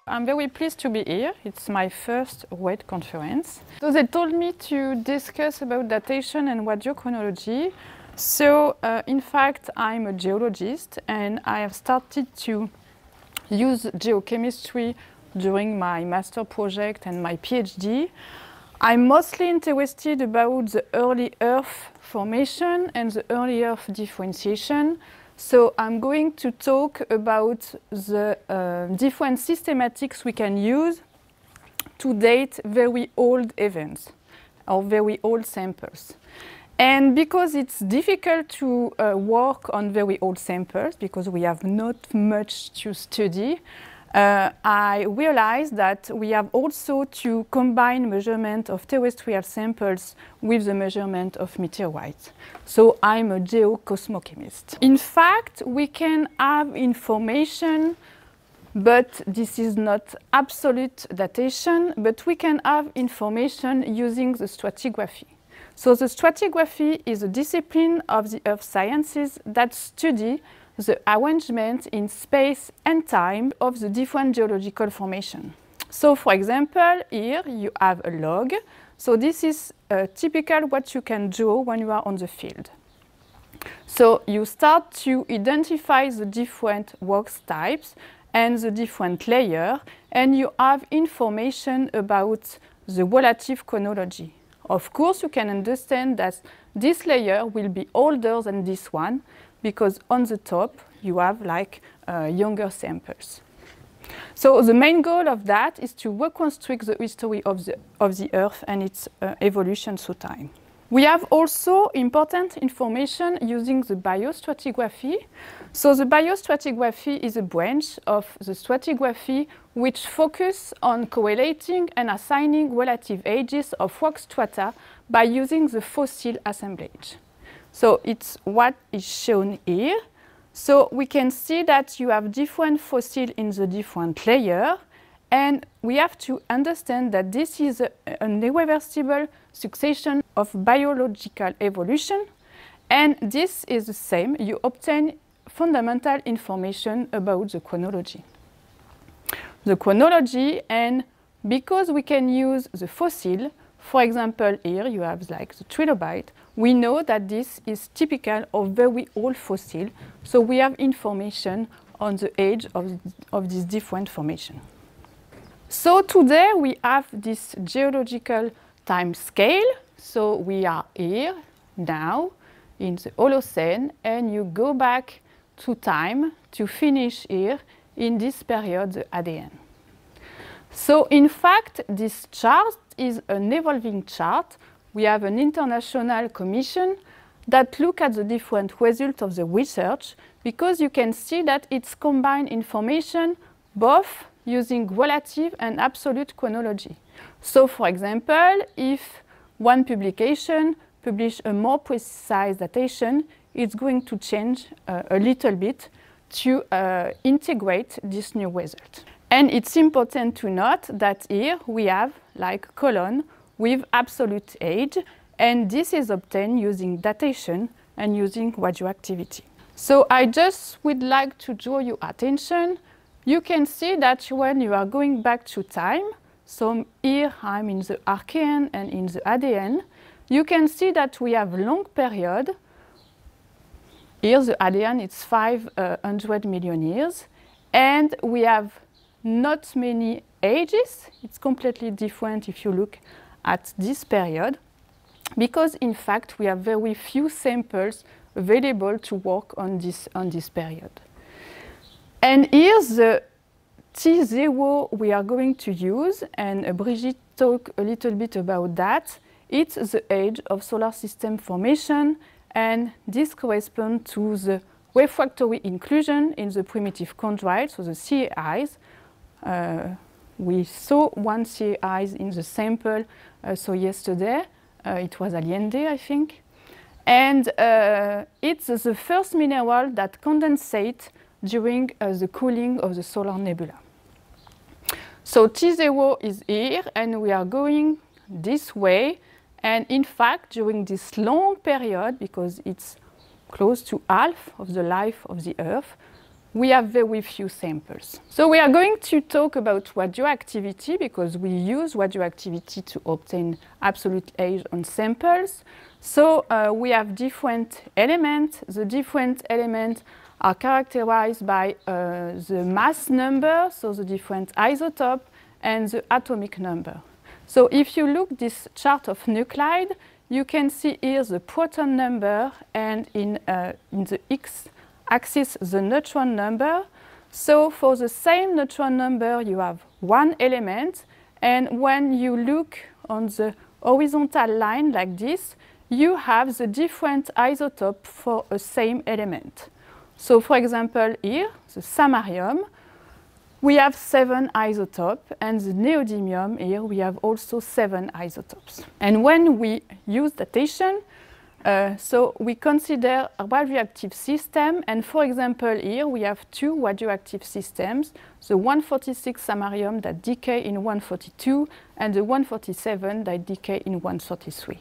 I'm very pleased to be here. It's my first Boyet conference. So they told me to discuss about datation and radiochronology. So in fact, I'm a geologist and I have started to use geochemistry during my master project and my PhD. I'm mostly interested about the early Earth formation and the early Earth differentiation. So I'm going to talk about the different systematics we can use to date very old events or very old samples. And because it's difficult to work on very old samples, because we have not much to study, I realized that we have also to combine measurement of terrestrial samples with the measurement of meteorites. So I'm a geocosmochemist. In fact, we can have information, but this is not absolute datation, but we can have information using the stratigraphy. So the stratigraphy is a discipline of the earth sciences that study the arrangement in space and time of the different geological formation. So for example, here you have a log. So this is typical what you can draw when you are on the field. So you start to identify the different rocks types and the different layers, and you have information about the relative chronology. Of course, you can understand that this layer will be older than this one, because on the top you have like younger samples. So the main goal of that is to reconstruct the history of the Earth and its evolution through time. We have also important information using the biostratigraphy. So the biostratigraphy is a branch of the stratigraphy which focuses on correlating and assigning relative ages of rock strata by using the fossil assemblage. So it's what is shown here. So we can see that you have different fossils in the different layers, and we have to understand that this is an irreversible succession of biological evolution, and this is the same. You obtain fundamental information about the chronology. The chronology, and because we can use the fossil, for example, here you have like the trilobite, we know that this is typical of very old fossil, so we have information on the age of this different formation. So today we have this geological time scale. So we are here now in the Holocene, and you go back to time to finish here in this period, the ADN. So in fact, this chart is an evolving chart. We have an international commission that look at the different results of the research, because you can see that it's combined information both using relative and absolute chronology. So for example, if one publication publishes a more precise datation, it's going to change a little bit to integrate this new result. And it's important to note that here we have like column with absolute age, and this is obtained using datation and using radioactivity. So I just would like to draw your attention. You can see that when you are going back to time, so here I'm in the Archean and in the ADN, you can see that we have long period. Here the ADN is 500 million years, and we have not many ages. It's completely different if you look at this period, because in fact we have very few samples available to work on this period. And here's the T0 we are going to use, and Brigitte talked a little bit about that. It's the age of solar system formation, and this corresponds to the refractory inclusion in the primitive chondrites, so the CAIs. We saw one CAIs in the sample so yesterday. It was Allende, I think. And it's the first mineral that condensates during the cooling of the solar nebula. So T0 is here, and we are going this way. And in fact, during this long period, because it's close to half of the life of the Earth, we have very few samples. So we are going to talk about radioactivity because we use radioactivity to obtain absolute age on samples. So we have different elements. The different elements are characterized by the mass number, so the different isotope, and the atomic number. So if you look at this chart of nuclide, you can see here the proton number and in the x-axis the neutron number. So for the same neutron number you have one element, and when you look on the horizontal line like this, you have the different isotope for a same element. So for example here, the samarium, we have 7 isotopes, and the neodymium here we have also 7 isotopes. And when we use datation, so we consider a radioactive system, and for example here we have 2 radioactive systems, the 146 samarium that decay in 142 and the 147 that decay in 133.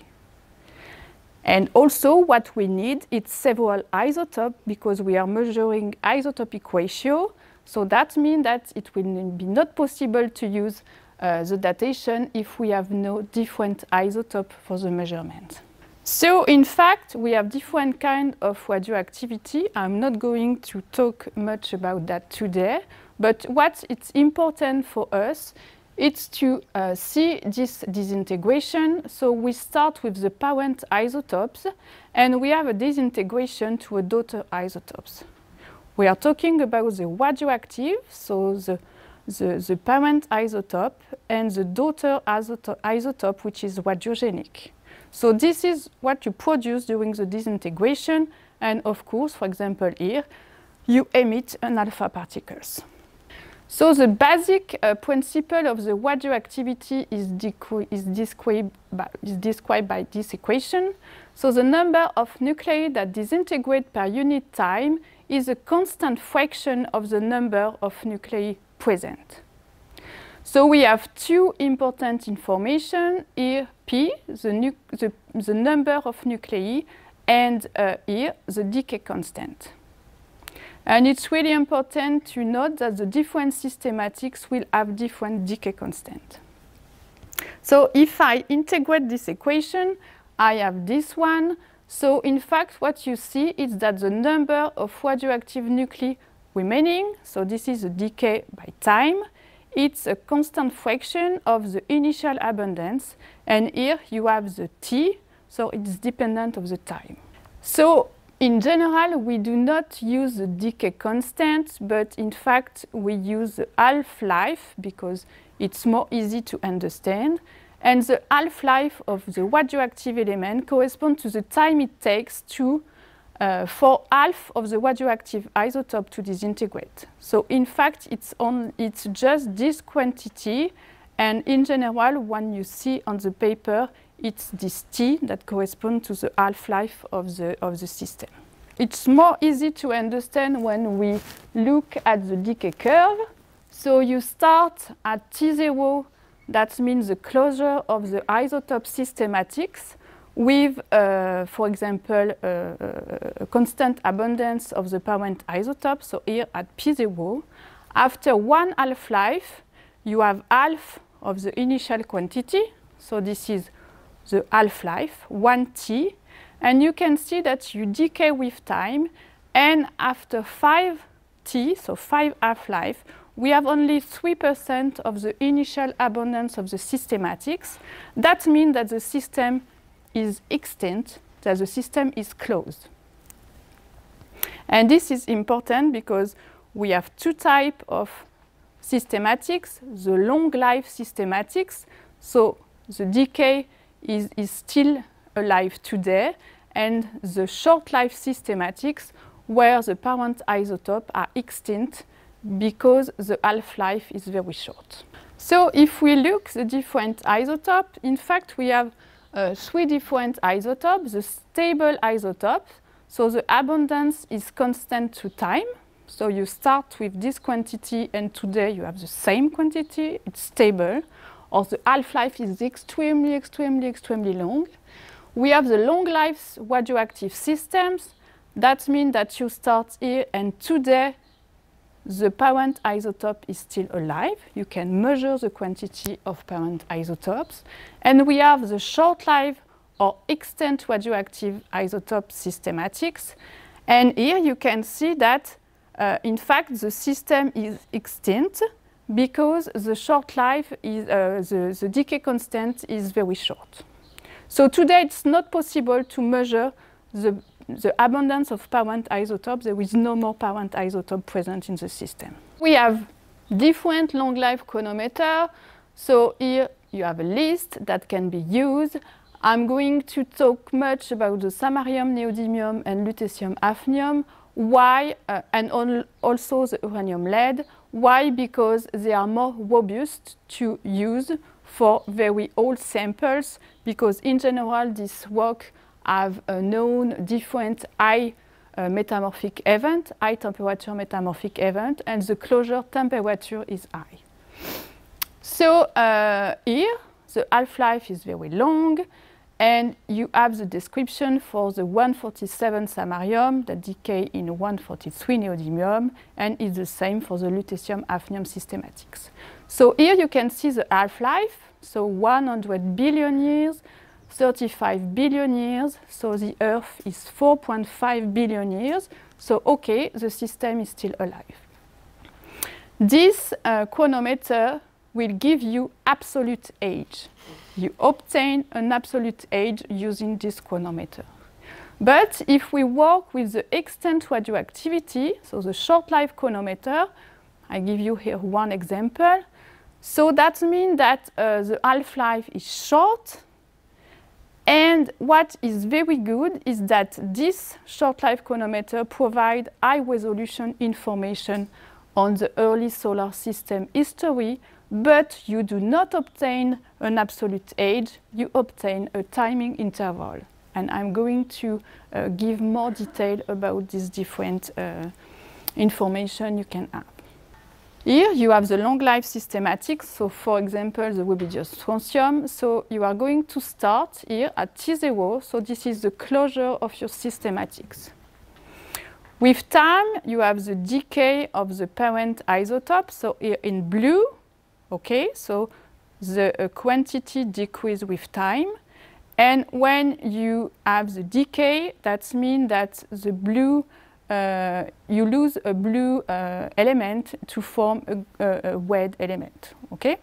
And also what we need is several isotopes because we are measuring isotopic ratio. So that means that it will be not possible to use the datation if we have no different isotope for the measurement. So in fact, we have different kinds of radioactivity. I'm not going to talk much about that today, but what is important for us is to see this disintegration. So we start with the parent isotopes, and we have a disintegration to a daughter isotopes. We are talking about the radioactive, so the parent isotope, and the daughter isotope, which is radiogenic. So this is what you produce during the disintegration, and of course, for example here, you emit an alpha particles. So the basic principle of the radioactivity is described by this equation. So the number of nuclei that disintegrate per unit time is a constant fraction of the number of nuclei present. So we have 2 important information here, P, the number of nuclei, and here, the decay constant. And it's really important to note that the different systematics will have different decay constant. So if I integrate this equation, I have this one. So in fact, what you see is that the number of radioactive nuclei remaining, so this is the decay by time, it's a constant fraction of the initial abundance. And here you have the T, so it's dependent of the time. So in general, we do not use the decay constant, but in fact, we use the half-life because it's more easy to understand. And the half-life of the radioactive element corresponds to the time it takes to, for half of the radioactive isotope to disintegrate. So in fact, it's just this quantity, and in general, when you see on the paper, it's this T that corresponds to the half-life of the system. It's more easy to understand when we look at the decay curve. So you start at T0, that means the closure of the isotope systematics with, for example, a constant abundance of the parent isotope. So here at P0, after one half-life, you have half of the initial quantity. So this is the half-life, 1T, and you can see that you decay with time, and after 5T, so 5 half-life, we have only 3% of the initial abundance of the systematics. That means that the system is extinct, that the system is closed. And this is important because we have 2 types of systematics, the long-life systematics, so the decay is still alive today, and the short-life systematics where the parent isotopes are extinct because the half-life is very short. So if we look at the different isotopes, in fact we have 3 different isotopes, the stable isotopes, so the abundance is constant to time. So you start with this quantity and today you have the same quantity, it's stable, or the half-life is extremely long. We have the long-life radioactive systems. That means that you start here and today the parent isotope is still alive. You can measure the quantity of parent isotopes. And we have the short-lived or extant radioactive isotope systematics. And here you can see that, in fact, the system is extinct because the short-life is, the decay constant is very short. So today it's not possible to measure the abundance of parent isotopes. There is no more parent isotope present in the system. We have different long-life chronometers. So here you have a list that can be used. I'm going to talk much about the samarium, neodymium, and lutetium hafnium. Why? And also the uranium lead. Why? Because they are more robust to use for very old samples, because in general this work have known different high metamorphic event, high temperature metamorphic event, and the closure temperature is high. So here the half-life is very long, and you have the description for the 147 samarium that decay in 143 neodymium, and it's the same for the lutetium hafnium systematics. So here you can see the half-life, so 100 billion years, 35 billion years, so the Earth is 4.5 billion years, so okay, the system is still alive. This chronometer will give you absolute age. You obtain an absolute age using this chronometer. But if we work with the extant radioactivity, so the short-life chronometer, I give you here one example. So that means that the half-life is short. And what is very good is that this short-life chronometer provides high-resolution information on the early solar system history, but you do not obtain an absolute age, you obtain a timing interval. And I'm going to give more detail about these different information you can have. Here you have the long-life systematics, so for example the rubidium strontium. So you are going to start here at T0, so this is the closure of your systematics. With time you have the decay of the parent isotope, so here in blue, okay, so the quantity decreases with time. And when you have the decay, that means that the blue you lose a blue element to form a red element, okay?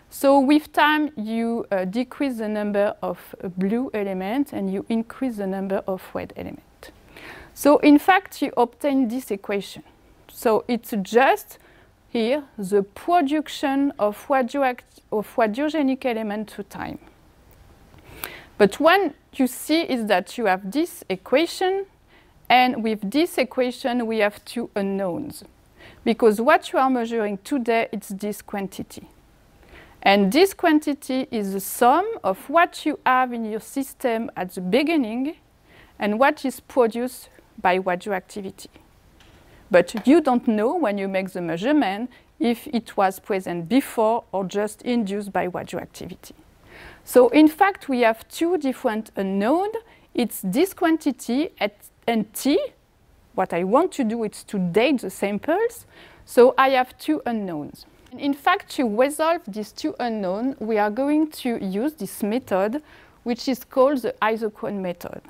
So with time, you decrease the number of blue elements and you increase the number of red elements. So in fact, you obtain this equation. So it's just here the production of radiogenic element to time. But what you see is that you have this equation, and with this equation, we have two unknowns. Because what you are measuring today, it's this quantity. And this quantity is the sum of what you have in your system at the beginning and what is produced by radioactivity. But you don't know when you make the measurement if it was present before or just induced by radioactivity. So in fact, we have two different unknowns. It's this quantity and T. What I want to do is to date the samples. So I have two unknowns. And in fact, to resolve these two unknowns, we are going to use this method, which is called the isochrone method.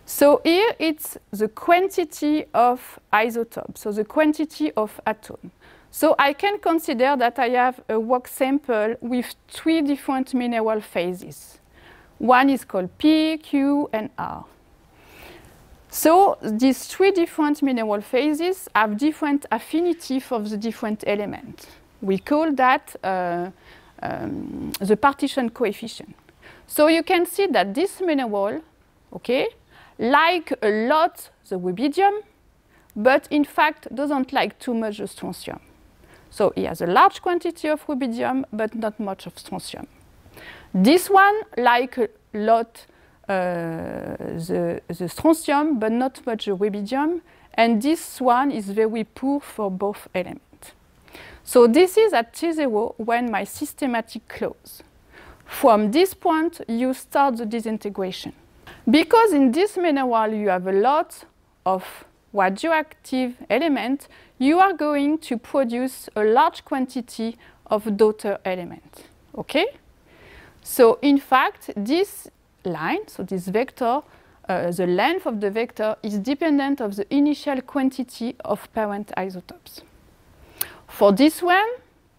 So here it's the quantity of isotopes, so the quantity of atoms. So I can consider that I have a work sample with three different mineral phases. One is called P, Q, and R. So these three different mineral phases have different affinity for the different elements. We call that the partition coefficient. So you can see that this mineral, okay, like a lot the rubidium, but in fact doesn't like too much the strontium. So it has a large quantity of rubidium, but not much of strontium. This one like a lot the strontium, but not much the rubidium, and this one is very poor for both elements. So this is at T0 when my systematic close. From this point, you start the disintegration. Because in this mineral you have a lot of radioactive element, you are going to produce a large quantity of daughter elements. Okay? So in fact, this line, so this vector, the length of the vector is dependent of the initial quantity of parent isotopes. For this one,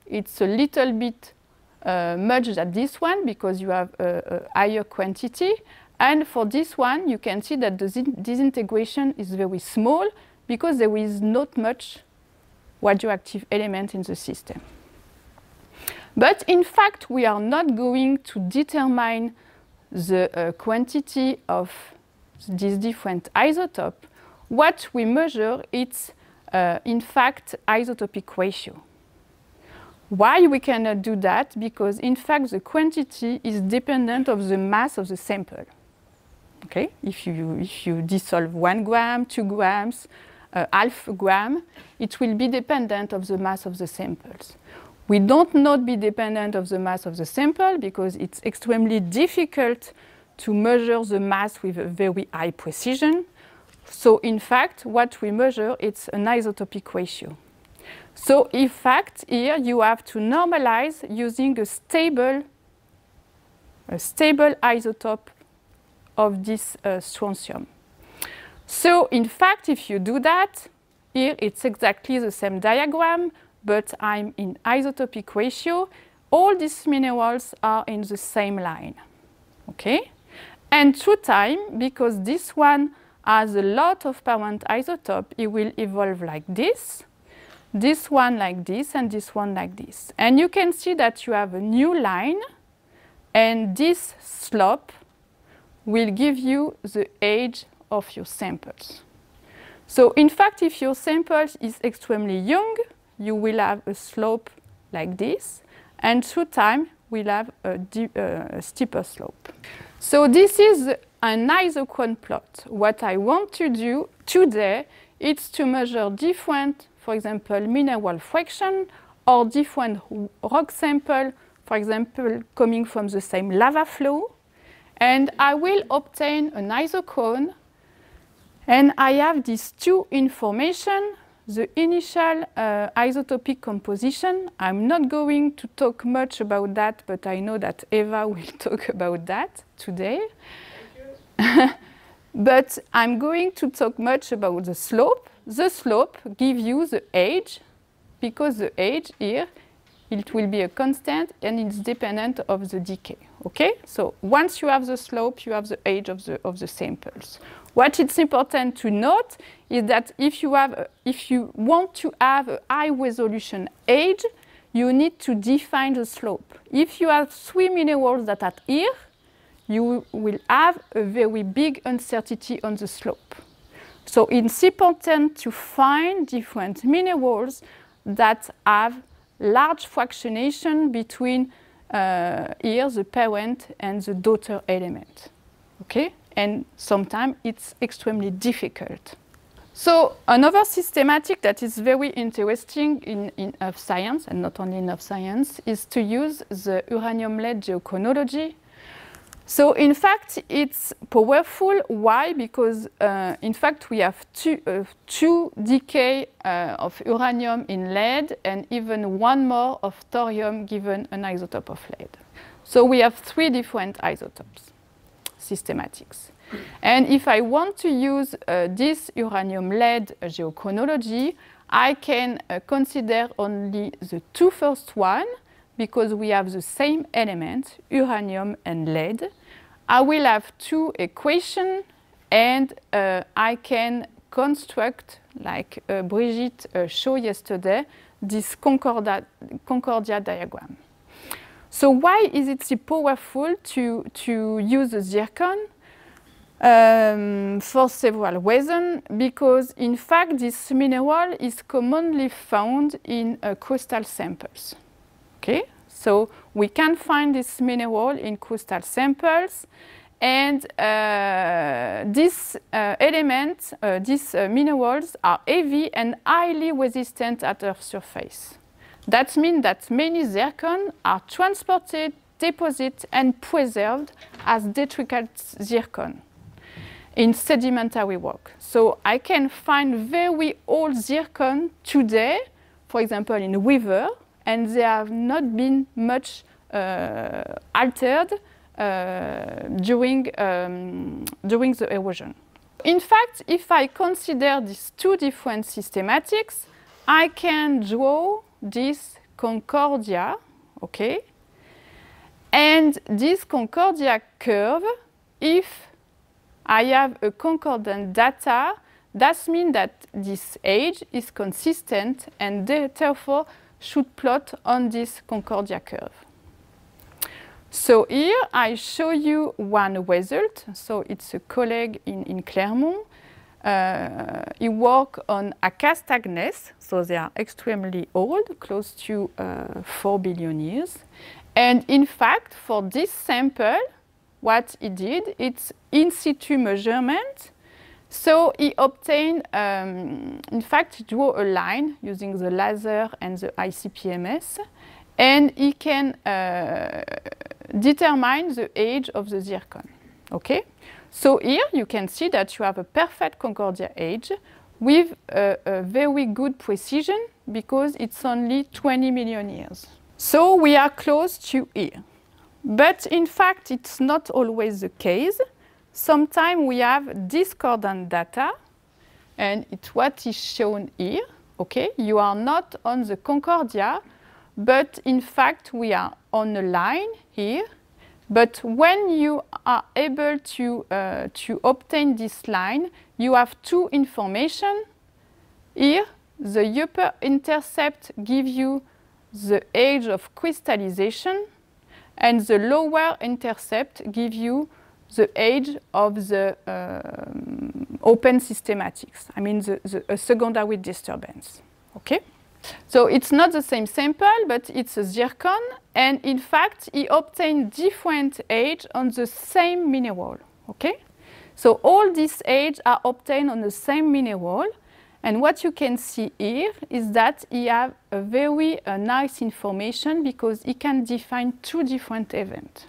it's a little bit much than this one because you have a higher quantity. And for this one, you can see that the disintegration is very small because there is not much radioactive element in the system. But in fact, we are not going to determine the quantity of these different isotopes. What we measure is, in fact, isotopic ratio. Why we cannot do that? Because, in fact, the quantity is dependent of the mass of the sample. Okay? If you dissolve 1 gram, 2 grams, half a gram, it will be dependent of the mass of the samples. We don't not be dependent of the mass of the sample because it's extremely difficult to measure the mass with a very high precision. So in fact, what we measure is an isotopic ratio. So in fact, here you have to normalize using a stable isotope of this strontium. So in fact, if you do that, here it's exactly the same diagram, but I'm in isotopic ratio. All these minerals are in the same line. Okay? And through time, because this one has a lot of parent isotope, it will evolve like this one like this, and this one like this. And you can see that you have a new line, and this slope will give you the age of your samples. So in fact, if your sample is extremely young, you will have a slope like this, and through time, we'll have a steeper slope. So this is an isochrone plot. What I want to do today is to measure different, for example, mineral fraction or different rock sample, for example, coming from the same lava flow. And I will obtain an isochrone. And I have these two information, the initial isotopic composition. I'm not going to talk much about that, but I know that Eva will talk about that today. But I'm going to talk much about the slope. The slope gives you the age, because the age here, it will be a constant and it's dependent of the decay. Okay? So once you have the slope, you have the age of the samples. What is important to note is that if you want to have a high resolution age, you need to define the slope. If you have 3 minerals that are here, you will have a very big uncertainty on the slope. So it's important to find different minerals that have large fractionation between here the parent and the daughter element. Okay? And sometimes it's extremely difficult. So another systematic that is very interesting in earth science, and not only in earth science, is to use the uranium-lead geochronology. So in fact, it's powerful. Why? Because in fact, we have two decay of uranium in lead and even one more of thorium given an isotope of lead. So we have 3 different isotopes, systematics. And if I want to use this uranium-lead geochronology, I can consider only the 2 first ones, because we have the same element, uranium and lead. I will have 2 equations, and I can construct, like Brigitte showed yesterday, this Concordia diagram. So why is it so powerful to use the zircon? For several reasons, because in fact this mineral is commonly found in crustal samples. Okay, so we can find this mineral in crustal samples, and these elements, these minerals are heavy and highly resistant at Earth's surface. That means that many zircon are transported, deposited, and preserved as detricate zircon. in sedimentary rock. So I can find very old zircon today, for example, in a river, and they have not been much altered during the erosion. In fact, if I consider these two different systematics, I can draw this Concordia, okay? And this Concordia curve, if I have a concordant data, that means that this age is consistent and therefore should plot on this Concordia curve. So here I show you one result. So it's a colleague in Clermont. He worked on Acastagnes, so they are extremely old, close to 4 billion years. And in fact, for this sample, what he did, it's in situ measurement. So he obtained, in fact, he drew a line using the laser and the ICP-MS, and he can determine the age of the zircon. Okay? So here you can see that you have a perfect Concordia age with a very good precision because it's only 20 million years. So we are close to here. But in fact, it's not always the case. Sometimes we have discordant data, and it's what is shown here. Okay? You are not on the Concordia, but in fact, we are on a line here. But when you are able to obtain this line, you have two information. Here, the upper intercept gives you the age of crystallization, and the lower intercept gives you the age of the open systematics, I mean a secondary disturbance. Okay? So it's not the same sample, but it's a zircon, and in fact, he obtained different age on the same mineral. Okay? So all these age are obtained on the same mineral, and what you can see here is that he has a very nice information because he can define two different events.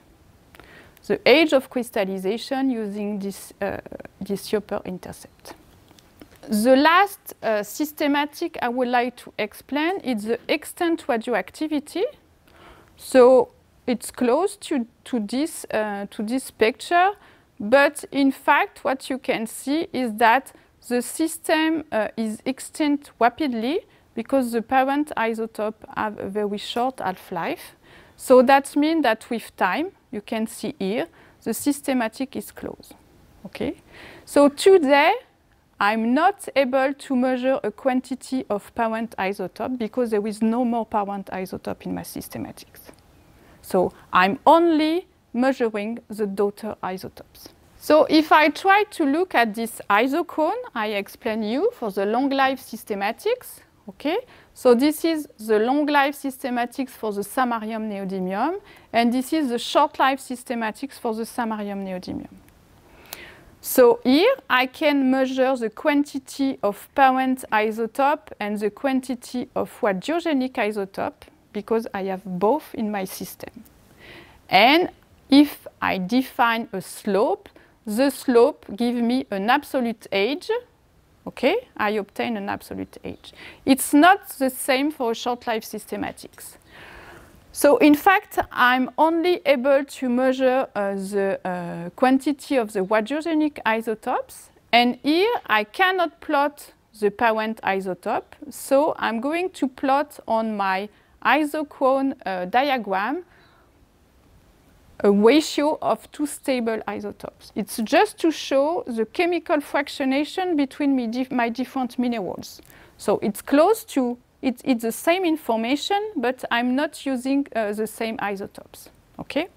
The age of crystallization using this upper intercept. The last systematic I would like to explain is the extent radioactivity. So it's close to this picture, but in fact what you can see is that the system is extinct rapidly because the parent isotope have a very short half-life. So that means that with time, you can see here, the systematic is closed. Okay? So today, I'm not able to measure a quantity of parent isotope because there is no more parent isotope in my systematics. So I'm only measuring the daughter isotopes. So if I try to look at this isochrone, I explain you for the long life systematics. Okay? So this is the long life systematics for the samarium neodymium, and this is the short life systematics for the samarium neodymium. So here I can measure the quantity of parent isotope and the quantity of radiogenic isotope because I have both in my system. And if I define a slope, the slope gives me an absolute age. Okay, I obtain an absolute age. It's not the same for short life systematics. So in fact, I'm only able to measure the quantity of the radiogenic isotopes, and here I cannot plot the parent isotope, so I'm going to plot on my isochrone diagram a ratio of two stable isotopes. It's just to show the chemical fractionation between my different minerals. So it's close to, it's the same information, but I'm not using the same isotopes. Okay?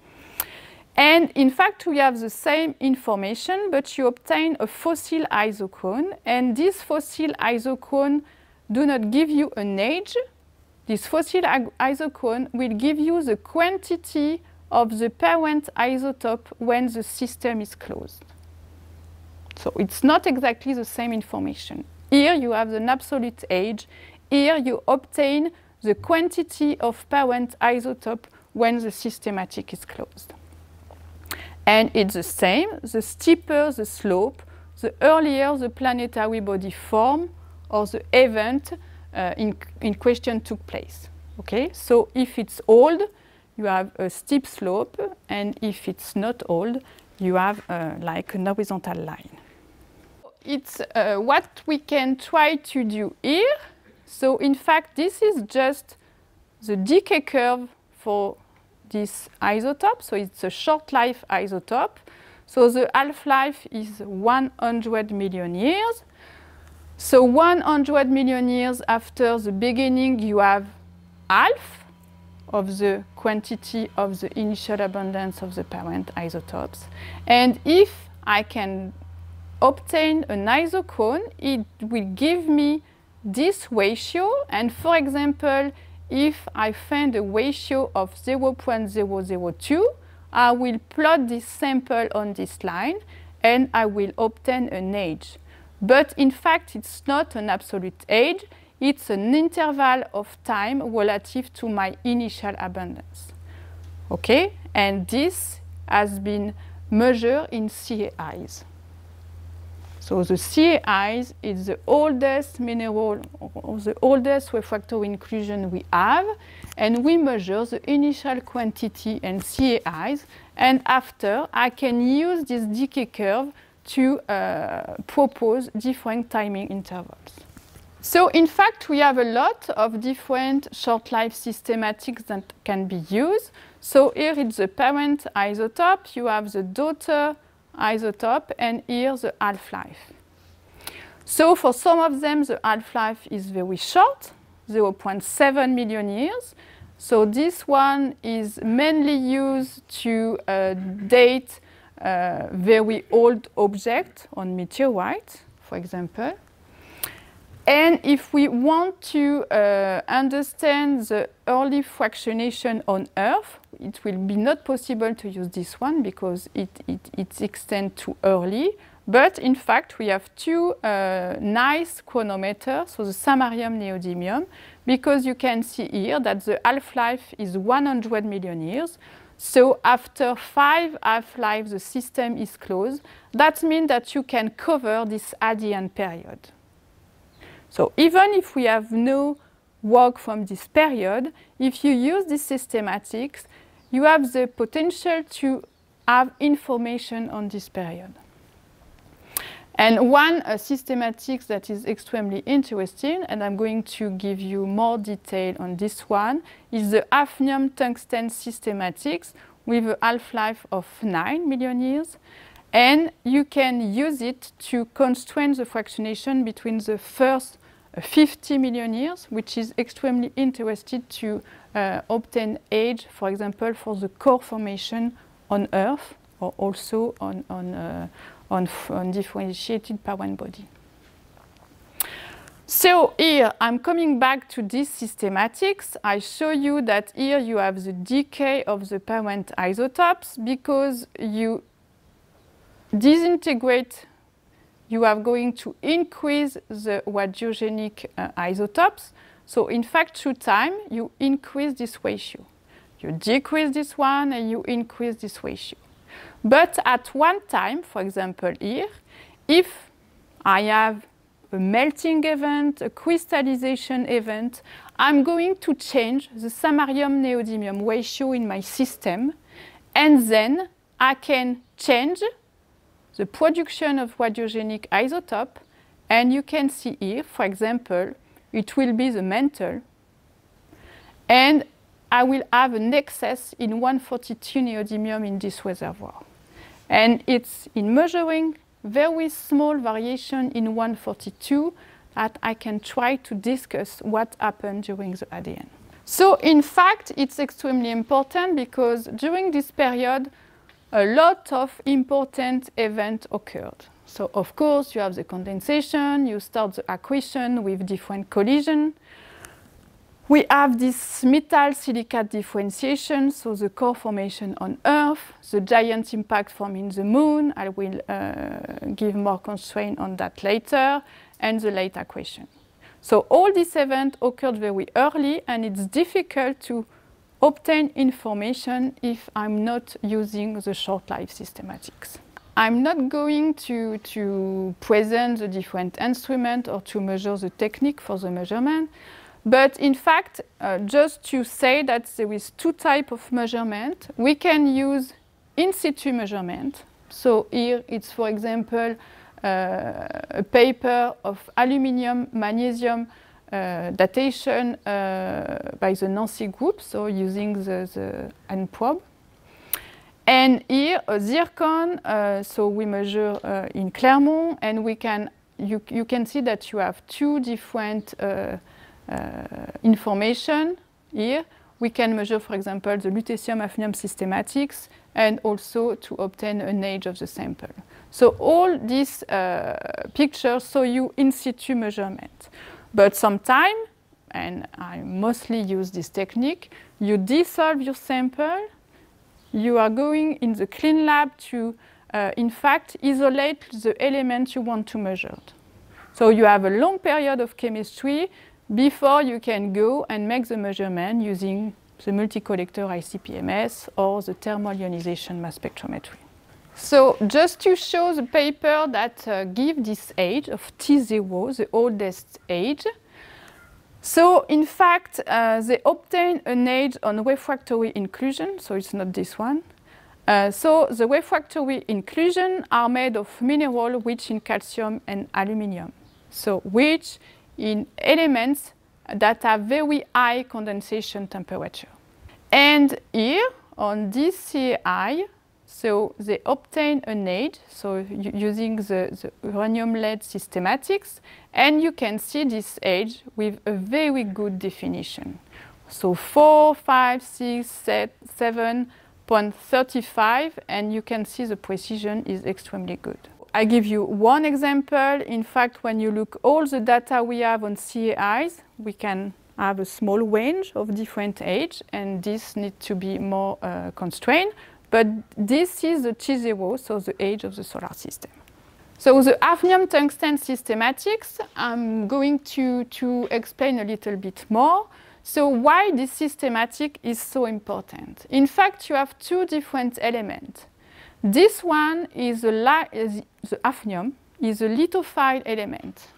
And in fact, we have the same information, but you obtain a fossil isochrone, and this fossil isochrone do not give you an age. This fossil isochrone will give you the quantity of the parent isotope when the system is closed. So it's not exactly the same information. Here you have an absolute age. Here you obtain the quantity of parent isotope when the systematic is closed. And it's the same. The steeper the slope, the earlier the planetary body formed or the event in question took place. Okay, so if it's old, you have a steep slope, and if it's not old, you have like an horizontal line. It's what we can try to do here. So in fact, this is just the decay curve for this isotope. So it's a short life isotope. So the half-life is 100 million years. So 100 million years after the beginning, you have half of the quantity of the initial abundance of the parent isotopes. And if I can obtain an isochrone, it will give me this ratio. And for example, if I find a ratio of 0.002, I will plot this sample on this line and I will obtain an age. But in fact, it's not an absolute age. It's an interval of time relative to my initial abundance. Okay? And this has been measured in CAIs. So the CAIs is the oldest mineral, or the oldest refractory inclusion we have, and we measure the initial quantity and CAIs, and after I can use this decay curve to propose different timing intervals. So in fact, we have a lot of different short-life systematics that can be used. So here it's the parent isotope, you have the daughter isotope, and here the half-life. So for some of them, the half-life is very short, 0.7 million years. So this one is mainly used to date very old objects on meteorites, for example. And if we want to understand the early fractionation on Earth, it will be not possible to use this one because it extends too early. But in fact, we have two nice chronometers, so the samarium neodymium, because you can see here that the half-life is 100 million years. So after 5 half-lives, the system is closed. That means that you can cover this Hadean period. So even if we have no work from this period, if you use these systematics, you have the potential to have information on this period. And one systematics that is extremely interesting, and I'm going to give you more detail on this one, is the hafnium tungsten systematics with a half-life of 9 million years. And you can use it to constrain the fractionation between the first 50 million years, which is extremely interested to obtain age, for example, for the core formation on Earth, or also on differentiated parent body. So here, I'm coming back to this systematics. I show you that here you have the decay of the parent isotopes because you disintegrate, you are going to increase the radiogenic isotopes. So in fact, through time, you increase this ratio. You decrease this one and you increase this ratio. But at one time, for example here, if I have a melting event, a crystallization event, I'm going to change the samarium neodymium ratio in my system, and then I can change the production of radiogenic isotope, and you can see here, for example, it will be the mantle, and I will have an excess in 142 neodymium in this reservoir. And it's in measuring very small variation in 142 that I can try to discuss what happened during the Hadean. So in fact, it's extremely important because during this period, a lot of important events occurred. So of course, you have the condensation, you start the accretion with different collision. We have this metal-silicate differentiation, so the core formation on Earth, the giant impact forming the Moon. I will give more constraint on that later, and the late accretion. So all these events occurred very early, and it's difficult to obtain information if I'm not using the short-life systematics. I'm not going to present the different instruments or to measure the technique for the measurement, but in fact, just to say that there is two types of measurement. We can use in situ measurement. So here it's, for example, a paper of aluminium, magnesium datation by the Nancy group, so using the hand probe. And here a zircon, so we measure in Clermont, and you can see that you have two different information here. We can measure, for example, the lutetium hafnium systematics, and also to obtain an age of the sample. So all these pictures show you in situ measurement. But sometimes, and I mostly use this technique, you dissolve your sample. You are going in the clean lab to, in fact, isolate the element you want to measure. So you have a long period of chemistry before you can go and make the measurement using the multi-collector ICP-MS or the thermal ionization mass spectrometry. So just to show the paper that give this age of T0, the oldest age. So in fact, they obtain an age on refractory inclusion, so it's not this one. So the refractory inclusion are made of mineral rich in calcium and aluminium, so rich in elements that have very high condensation temperature. And here on this CAI, so they obtain an age, so using the uranium lead systematics, and you can see this age with a very good definition. So 4, 5, 6, 7.35, and you can see the precision is extremely good. I give you one example. In fact, when you look all the data we have on CAIs, we can have a small range of different age, and this needs to be more constrained. But this is the T0, so the age of the solar system. So the hafnium tungsten systematics, I'm going to explain a little bit more. So why this systematic is so important? In fact, you have two different elements. This one is the hafnium is a lithophile element.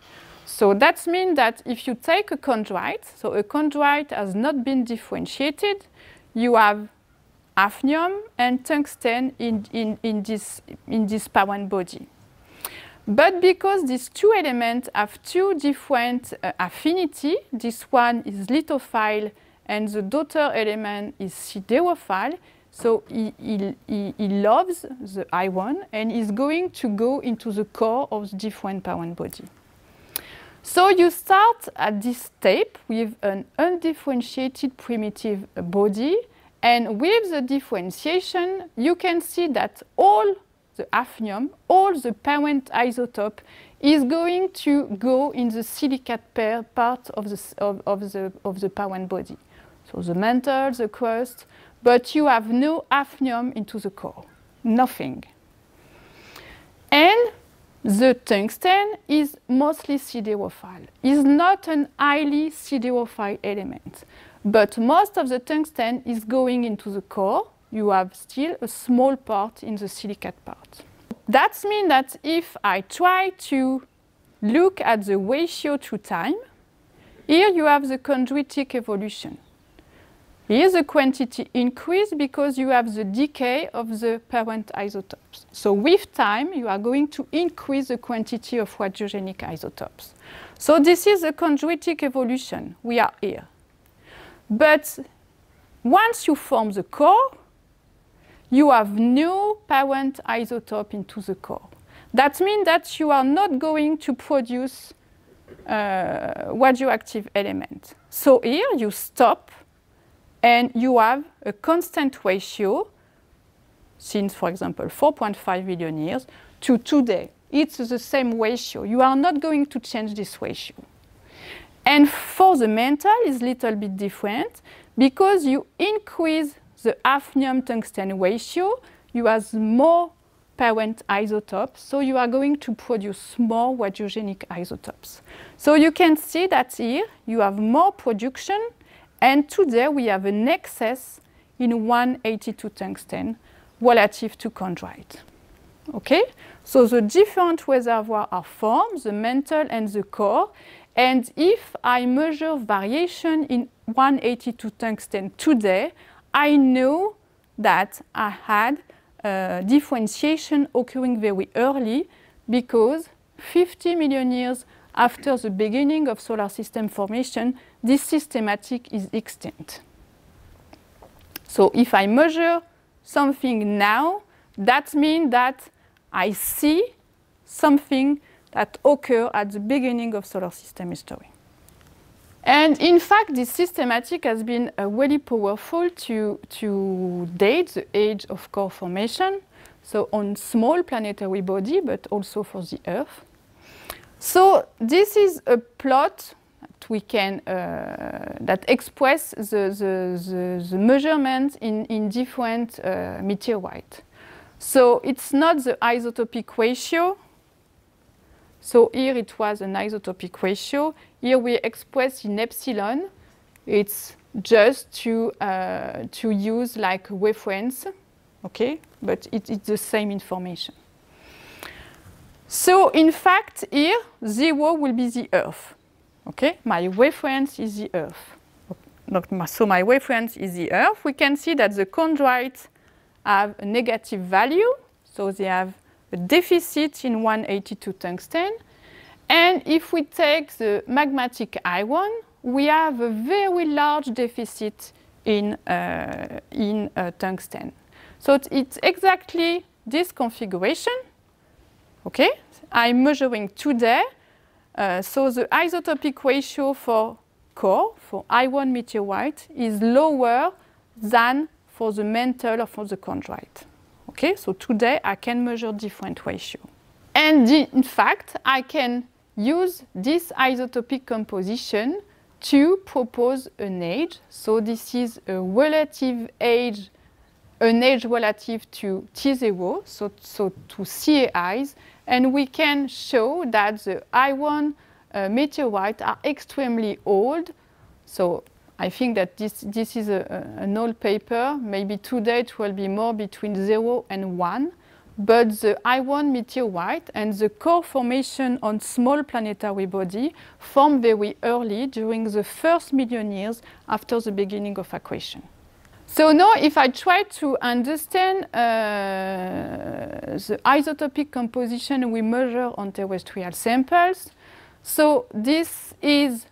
So that means that if you take a chondrite, so a chondrite has not been differentiated, you have hafnium and tungsten in this parent body. But because these two elements have two different affinity, this one is lithophile and the daughter element is siderophile, so he loves the iron and is going to go into the core of the different parent body. So you start at this step with an undifferentiated primitive body, and with the differentiation, you can see that all the hafnium, all the parent isotope, is going to go in the silicate pair part of the parent body. So the mantle, the crust, but you have no hafnium into the core, nothing. And the tungsten is mostly siderophile. It's not an highly siderophile element. But most of the tungsten is going into the core. You have still a small part in the silicate part. That means that if I try to look at the ratio to time, here you have the chondritic evolution. Here the quantity increase because you have the decay of the parent isotopes. So with time, you are going to increase the quantity of radiogenic isotopes. So this is the chondritic evolution. We are here. But once you form the core, you have no parent isotope into the core. That means that you are not going to produce radioactive element. So here you stop and you have a constant ratio since, for example, 4.5 billion years to today. It's the same ratio. You are not going to change this ratio. And for the mantle, it's a little bit different because you increase the hafnium-tungsten ratio, you have more parent isotopes, so you are going to produce more radiogenic isotopes. So you can see that here you have more production, and today we have an excess in 182 tungsten relative to chondrite. Okay, so the different reservoirs are formed, the mantle and the core. And if I measure variation in 182 tungsten today, I know that I had differentiation occurring very early because 50 million years after the beginning of solar system formation, this systematic is extinct. So if I measure something now, that means that I see something that occurred at the beginning of solar system history. And in fact, this systematic has been really powerful to date the age of core formation, so on small planetary body, but also for the Earth. So this is a plot that we can that express the measurement in different meteorites. So it's not the isotopic ratio. So here it was an isotopic ratio. Here we express in epsilon. It's just to use like reference, okay? But it's the same information. So in fact, here 0 will be the Earth, okay? My reference is the Earth. So my reference is the Earth. We can see that the chondrites have a negative value, so they have a deficit in 182 tungsten. And if we take the magmatic iron, we have a very large deficit in tungsten. So it's exactly this configuration. Okay, I'm measuring today. So the isotopic ratio for core, for iron meteorite, is lower than for the mantle or for the chondrite. Okay, so today I can measure different ratio. And in fact, I can use this isotopic composition to propose an age. So this is a relative age, an age relative to T0, so to CAIs. And we can show that the iron meteorites are extremely old. So I think that this is an old paper. Maybe today it will be more between 0 and 1. But the iron meteorite and the core formation on small planetary body formed very early during the first million years after the beginning of accretion. So now if I try to understand the isotopic composition we measure on terrestrial samples, so this is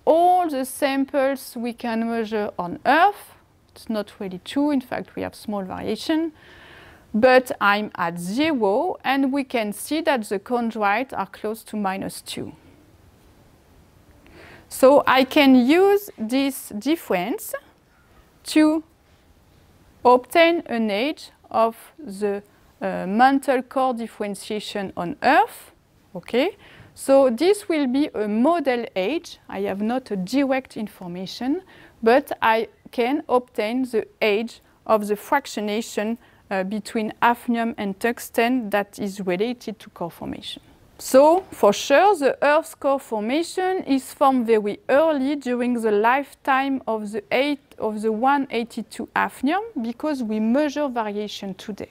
all the samples we can measure on Earth. It's not really true. In fact, we have small variation. But I'm at 0, and we can see that the chondrites are close to -2. So I can use this difference to obtain an age of the mantle core differentiation on Earth. Okay, so this will be a model age. I have not a direct information, but I can obtain the age of the fractionation between hafnium and tungsten that is related to core formation. So, for sure, the Earth's core formation is formed very early during the lifetime of the 182 hafnium because we measure variation today.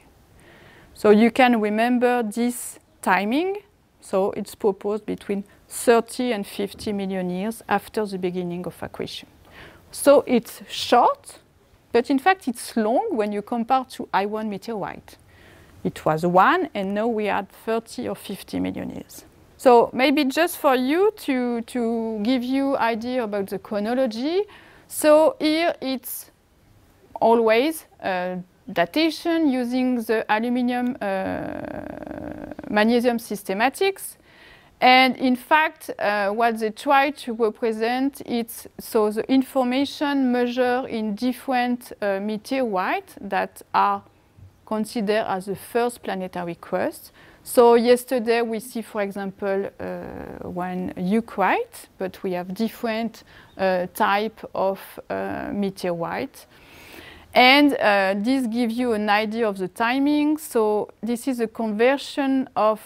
So you can remember this timing. So it's proposed between 30 and 50 million years after the beginning of accretion. So it's short, but in fact it's long when you compare to iron meteorite. It was 1, and now we had 30 or 50 million years. So maybe just for you to give you idea about the chronology. So here it's always datation using the aluminum magnesium systematics. And in fact, what they try to represent is so the information measured in different meteorites that are considered as the first planetary crust. So yesterday we see, for example, one eucrite, but we have different type of meteorite. And this gives you an idea of the timing. So this is a conversion of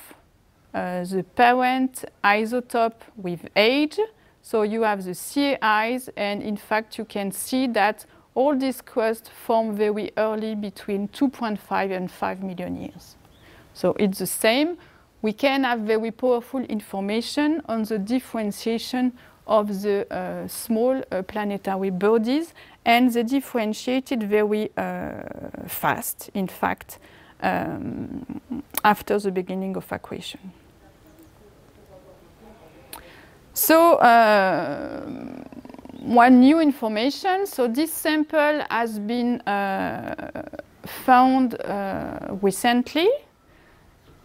the parent isotope with age. So you have the CAIs, and in fact you can see that all these crusts form very early, between 2.5 and 5 million years. So it's the same. We can have very powerful information on the differentiation of the small planetary bodies, and they differentiated very fast, in fact, after the beginning of accretion. So one new information, so this sample has been found recently.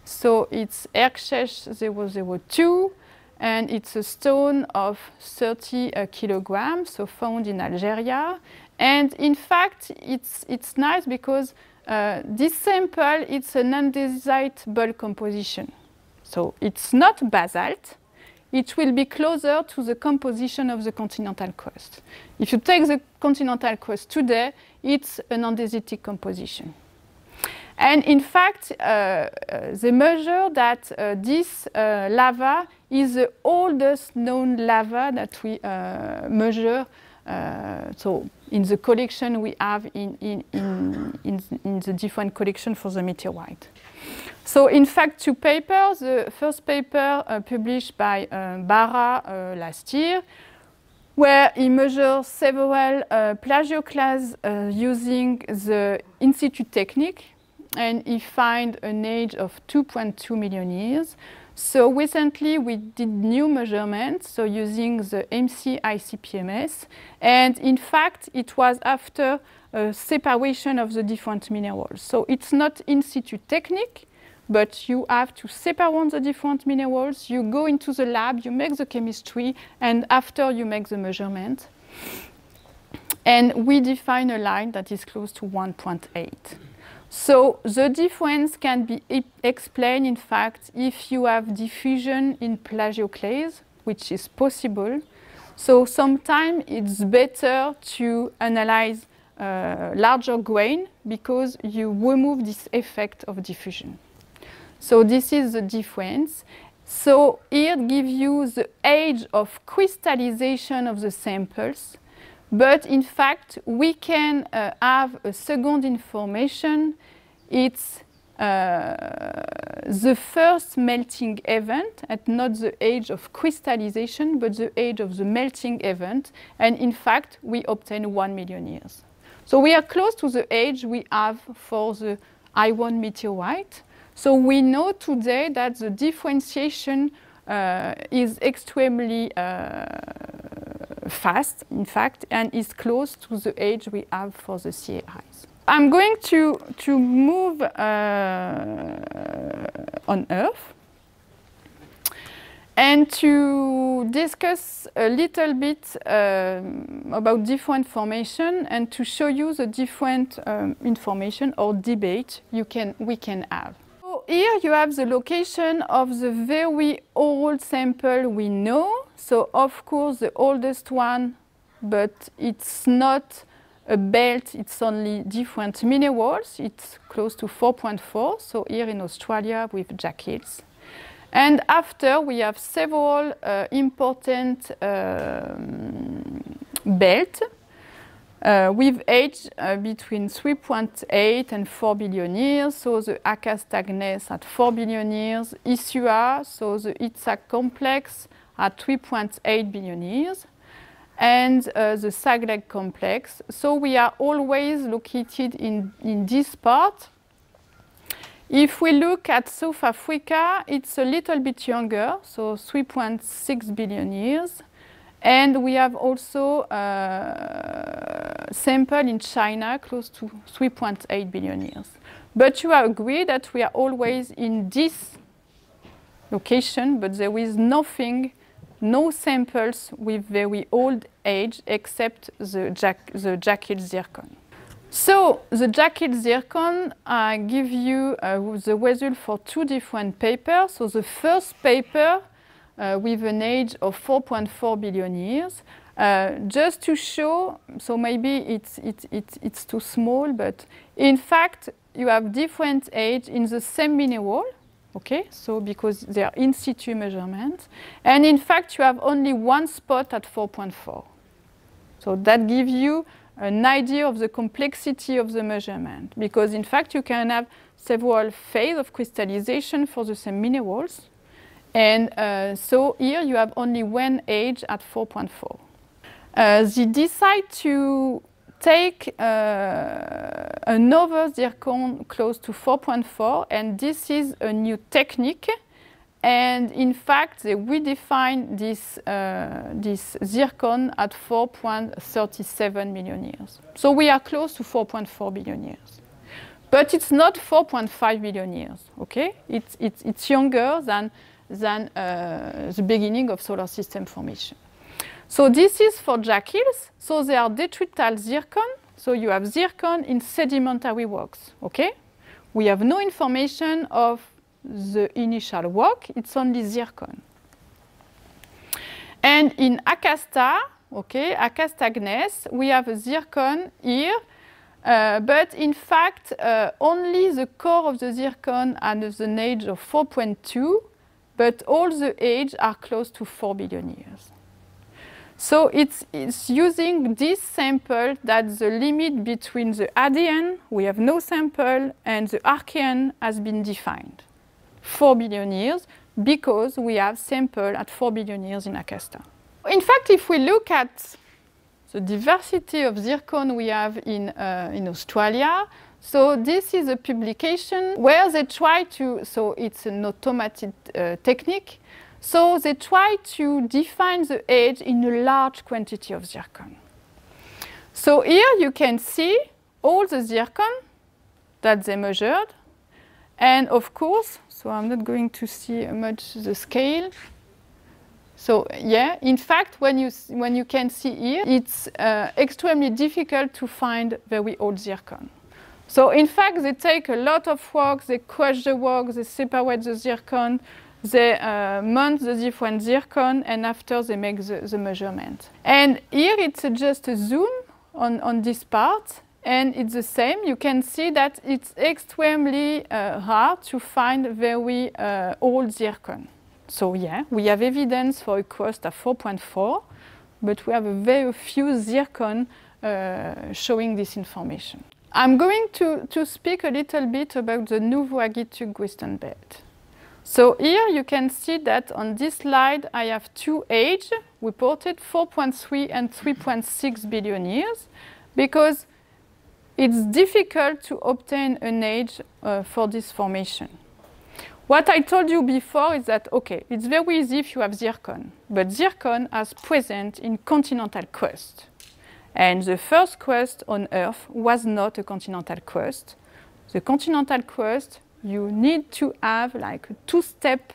So it's Erkshech 002, and it's a stone of 30 kilograms, so found in Algeria. And in fact, it's nice because this sample, it's an andesite bulk composition. So it's not basalt. It will be closer to the composition of the continental crust. If you take the continental crust today, it's an andesitic composition. And in fact, they measure that this lava is the oldest known lava that we measure. So in the collection we have in the different collection for the meteorite. So in fact, two papers. The first paper published by Barra last year, where he measures several plagioclasts using the in situ technique, and he finds an age of 2.2 million years. So recently we did new measurements, so using the MC-ICP-MS, and in fact it was after separation of the different minerals. So it's not in situ technique, but you have to separate the different minerals, you go into the lab, you make the chemistry, and after you make the measurement. And we define a line that is close to 1.8. So the difference can be explained, in fact, if you have diffusion in plagioclase, which is possible. So sometimes it's better to analyze larger grain because you remove this effect of diffusion. So this is the difference. So here it gives you the age of crystallization of the samples. But in fact, we can have a second information. It's the first melting event, and not the age of crystallization, but the age of the melting event. And in fact, we obtain 1 million years. So we are close to the age we have for the I1 meteorite. So we know today that the differentiation is extremely fast, in fact, and is close to the age we have for the CAIs. I'm going to move on Earth and to discuss a little bit about different formation and to show you the different information or debate we can have. So here you have the location of the very old sample we know. So of course the oldest one, but it's not a belt, it's only different minerals. It's close to 4.4, so here in Australia with Jack Hills. And after we have several important belts with age between 3.8 and 4 billion years. So the Acastagnes at 4 billion years, Isua, so the Itzac complex at 3.8 billion years, and the Sagleg complex. So we are always located in this part. If we look at South Africa, it's a little bit younger, so 3.6 billion years. And we have also a sample in China close to 3.8 billion years. But you agree that we are always in this location, but there is nothing, no samples with very old age except the Jack Hills zircon. So the Jack Hills zircon, I give you the result for two different papers. So the first paper with an age of 4.4 billion years, just to show, so maybe it's too small, but in fact you have different age in the same mineral, okay? So because they are in situ measurements, and in fact you have only one spot at 4.4. So that gives you an idea of the complexity of the measurement, because in fact you can have several phases of crystallization for the same minerals. And so here you have only one age at 4.4. They decide to take another zircon close to 4.4, and this is a new technique. And in fact, they redefine this zircon at 4.37 million years. So we are close to 4.4 billion years. But it's not 4.5 billion years, okay? It's younger than the beginning of solar system formation. So this is for jackals. So they are detrital zircon. So you have zircon in sedimentary rocks, okay? We have no information of the initial rock, it's only zircon. And in Acasta, okay, Acasta gneiss, we have a zircon here, but in fact, only the core of the zircon has an age of 4.2, but all the age are close to 4 billion years. So it's using this sample that the limit between the Hadean, we have no sample, and the Archean has been defined. 4 billion years, because we have sample at 4 billion years in Acasta. In fact, if we look at the diversity of zircon we have in Australia, so this is a publication where they try to, so it's an automated technique, so they try to define the age in a large quantity of zircon. So here you can see all the zircon that they measured. And of course, so I'm not going to see much the scale. So yeah, in fact, when you can see here, it's extremely difficult to find very old zircon. So in fact, they take a lot of rocks, they crush the rocks, they separate the zircon, they mount the different zircon, and after they make the measurement. And here it's just a zoom on this part. And it's the same. You can see that it's extremely hard to find very old zircon. So yeah, we have evidence for a crust of 4.4, but we have a very few zircon showing this information. I'm going to speak a little bit about the Nouveau-Aghitug Western Belt. So here you can see that on this slide I have two ages reported, 4.3 and 3.6 billion years, because it's difficult to obtain an age for this formation. What I told you before is that, okay, it's very easy if you have zircon, but zircon is present in continental crust. And the first crust on Earth was not a continental crust. The continental crust, you need to have like two-step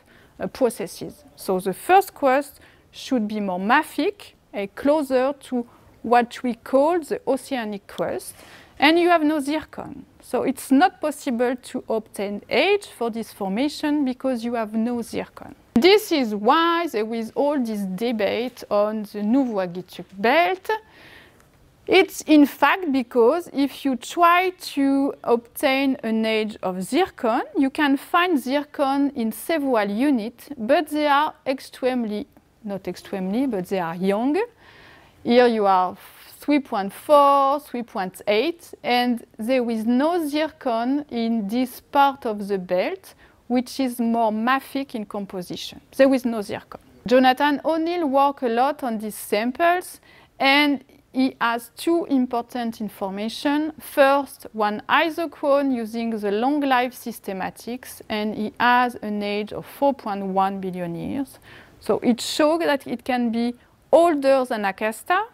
processes. So the first crust should be more mafic, closer to what we call the oceanic crust. And you have no zircon. So it's not possible to obtain age for this formation because you have no zircon. This is why there is all this debate on the Nouveau-Aghitug belt. It's in fact because if you try to obtain an age of zircon, you can find zircon in several units, but they are not extremely, but they are young. Here you are 3.4, 3.8, and there is no zircon in this part of the belt, which is more mafic in composition. There is no zircon. Jonathan O'Neill worked a lot on these samples, and he has two important information. First, one isochrone using the long life systematics, and he has an age of 4.1 billion years. So it shows that it can be older than Acasta.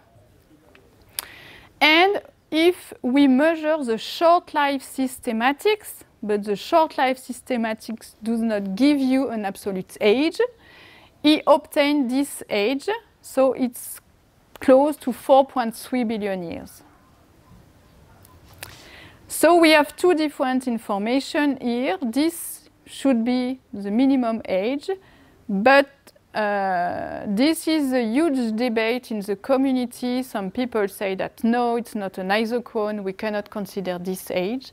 And if we measure the short life systematics, but the short life systematics does not give you an absolute age, he obtained this age, so it's close to 4.3 billion years. So we have two different information here. This should be the minimum age, but this is a huge debate in the community. Some people say that no, it's not an isochrone, we cannot consider this age.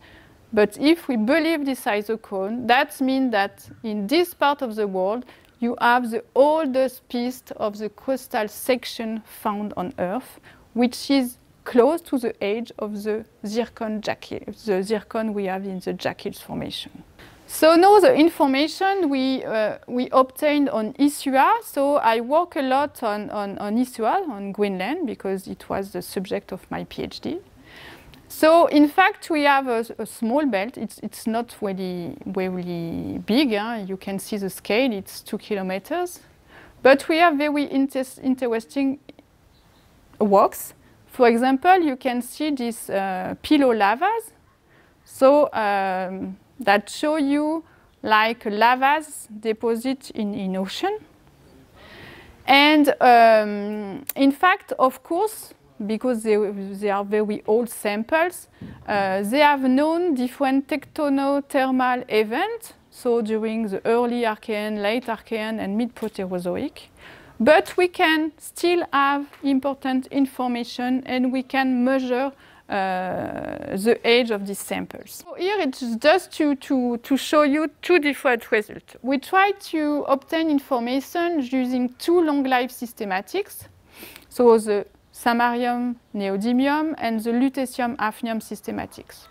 But if we believe this isochrone, that means that in this part of the world, you have the oldest piece of the crustal section found on Earth, which is close to the age of the zircon jacket, the zircon we have in the jacket formation. So now the information we obtained on Isua. So I work a lot on Isua, on Greenland, because it was the subject of my PhD. So in fact, we have a small belt. It's not really big. You can see the scale. It's 2 kilometers. But we have very interesting rocks. For example, you can see these pillow lavas. So that show you like lavas deposit in ocean. And in fact, of course, because they are very old samples, they have known different tectonothermal events, so during the early Archean, late Archean, and mid-Proterozoic. But we can still have important information, and we can measure the age of these samples. So here it's just to show you two different results. We try to obtain information using two long-life systematics, so the Samarium neodymium and the Lutetium hafnium systematics.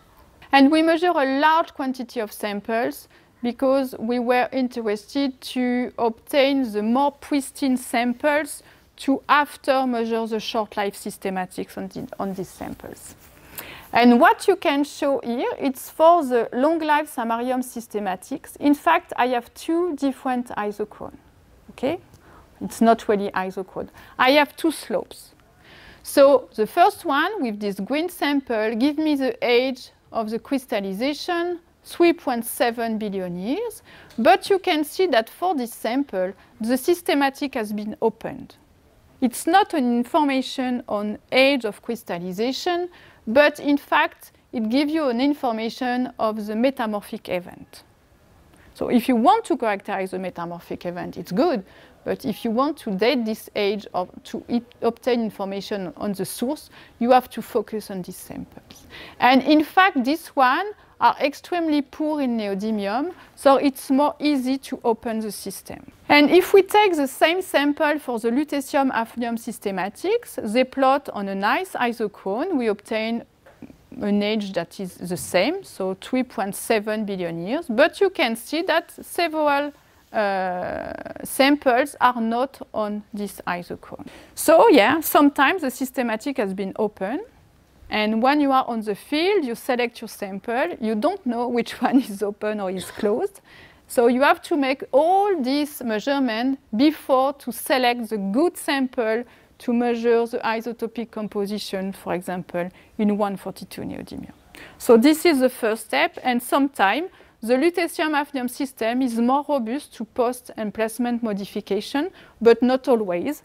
And we measure a large quantity of samples because we were interested to obtain the more pristine samples to after measure the short life systematics on these samples. And what you can show here, it's for the long life Samarium systematics. In fact, I have two different isochrones. Okay? It's not really isochrone. I have two slopes. So the first one with this green sample gives me the age of the crystallization, 3.7 billion years. But you can see that for this sample, the systematic has been opened. It's not an information on age of crystallization, but in fact, it gives you an information of the metamorphic event. So if you want to characterize the metamorphic event, it's good. But if you want to date this age or to obtain information on the source, you have to focus on these samples. And in fact, these ones are extremely poor in neodymium, so it's more easy to open the system. And if we take the same sample for the lutetium hafnium systematics, they plot on a nice isochrone. We obtain an age that is the same, so 3.7 billion years. But you can see that several samples are not on this isochrone. So yeah, sometimes the systematic has been open. And when you are on the field, you select your sample. You don't know which one is open or is closed. So you have to make all these measurements before to select the good sample to measure the isotopic composition, for example, in 142 neodymium. So this is the first step. And sometimes the lutetium hafnium system is more robust to post and placement modification, but not always.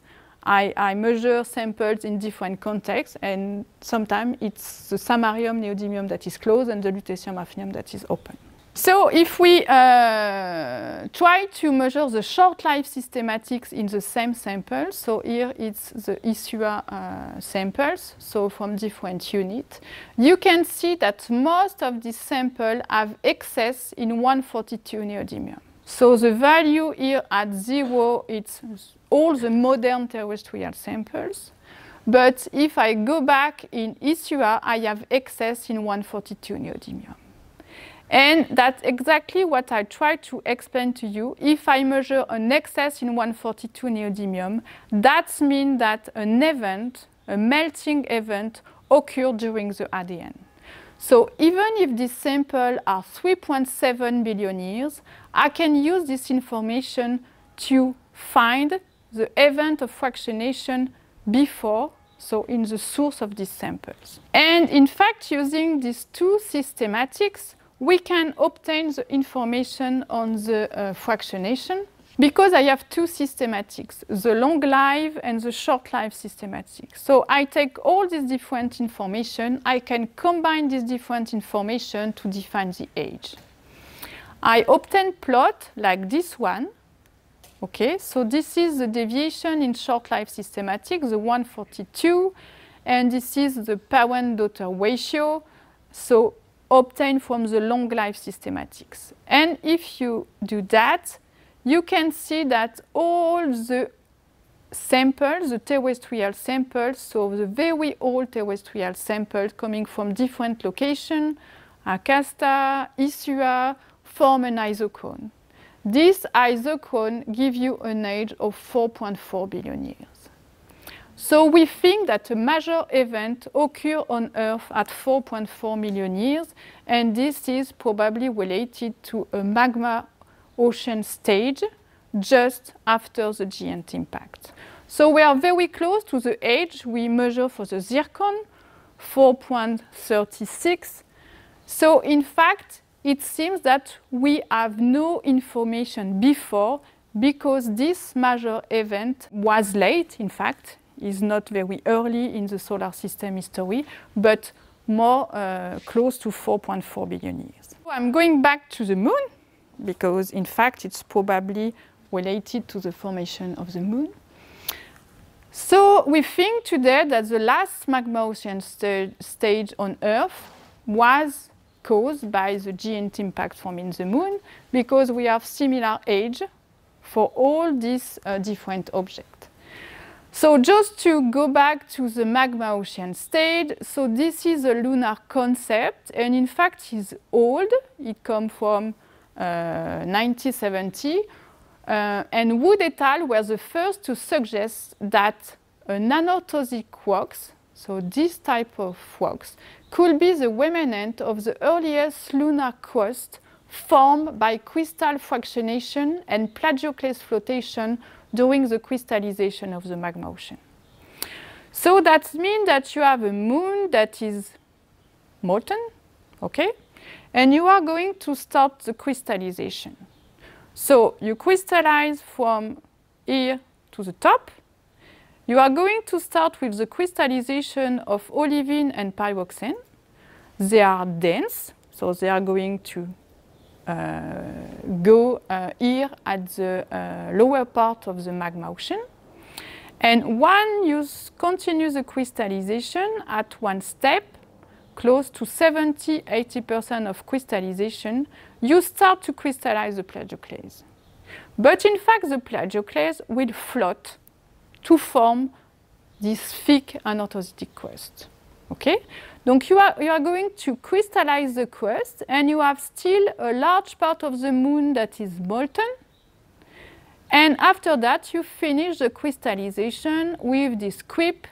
I measure samples in different contexts, and sometimes it's the samarium neodymium that is closed and the lutetium hafnium that is open. So if we try to measure the short life systematics in the same sample, so here it's the Isua samples, so from different units, you can see that most of these samples have excess in 142 neodymium. So the value here at 0, it's all the modern terrestrial samples. But if I go back in Isua, I have excess in 142 neodymium. And that's exactly what I try to explain to you. If I measure an excess in 142 neodymium, that means that an event, a melting event, occurred during the ADN. So even if these samples are 3.7 billion years, I can use this information to find the event of fractionation before, so in the source of these samples. And in fact, using these two systematics, we can obtain the information on the fractionation because I have two systematics, the long life and the short life systematic. So I take all these different information, I can combine this different information to define the age. I obtain plot like this one. Okay, so this is the deviation in short life systematic, the 142, and this is the parent-daughter ratio, so obtained from the long life systematics. And if you do that, you can see that all the samples, the terrestrial samples, so the very old terrestrial samples coming from different locations, Acasta, Isua, form an isochrone. This isochrone gives you an age of 4.4 billion years. So we think that a major event occurred on Earth at 4.4 million years, and this is probably related to a magma ocean stage just after the giant impact. So we are very close to the age we measure for the zircon, 4.36. So in fact, it seems that we have no information before because this major event was late, in fact. Is not very early in the solar system history, but more close to 4.4 billion years. So I'm going back to the moon, because in fact it's probably related to the formation of the moon. So we think today that the last magma ocean stage on Earth was caused by the giant impact forming the moon, because we have similar age for all these different objects. So just to go back to the magma ocean stage, so this is a lunar concept, and in fact it's old. It comes from 1970, and Wood et al. Were the first to suggest that an anorthosic rocks, so this type of rocks, could be the remnant of the earliest lunar crust formed by crystal fractionation and plagioclase flotation during the crystallization of the magma ocean. So that means that you have a moon that is molten, okay? And you are going to start the crystallization. So you crystallize from here to the top. You are going to start with the crystallization of olivine and pyroxene. They are dense, so they are going to go here at the lower part of the magma ocean. And when you continue the crystallization at one step, close to 70–80% of crystallization, you start to crystallize the plagioclase. But in fact, the plagioclase will float to form this thick anorthosic crust. Okay? Donc you are going to crystallize the crust, and you have still a large part of the moon that is molten. And after that, you finish the crystallization with this creep.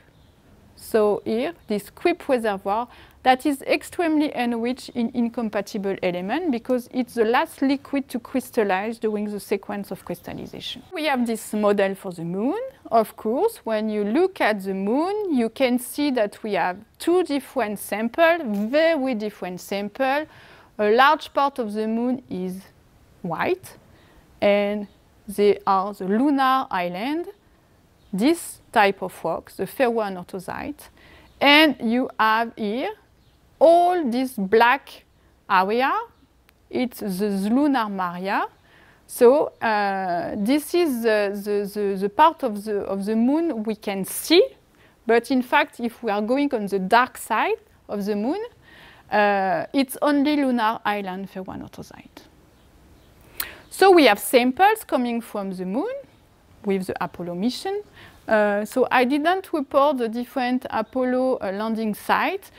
So here, this creep reservoir that is extremely enriched in incompatible elements because it's the last liquid to crystallize during the sequence of crystallization. We have this model for the moon. Of course, when you look at the moon, you can see that we have two different samples, very different samples. A large part of the moon is white, and they are the lunar island, this type of rocks, the ferroanorthosite. And you have here all this black area. It's the lunar maria. So this is the part of the moon we can see. But in fact, if we are going on the dark side of the moon, it's only lunar island ferroanorthosite. So we have samples coming from the moon with the Apollo mission. So I didn't report the different Apollo landing sites,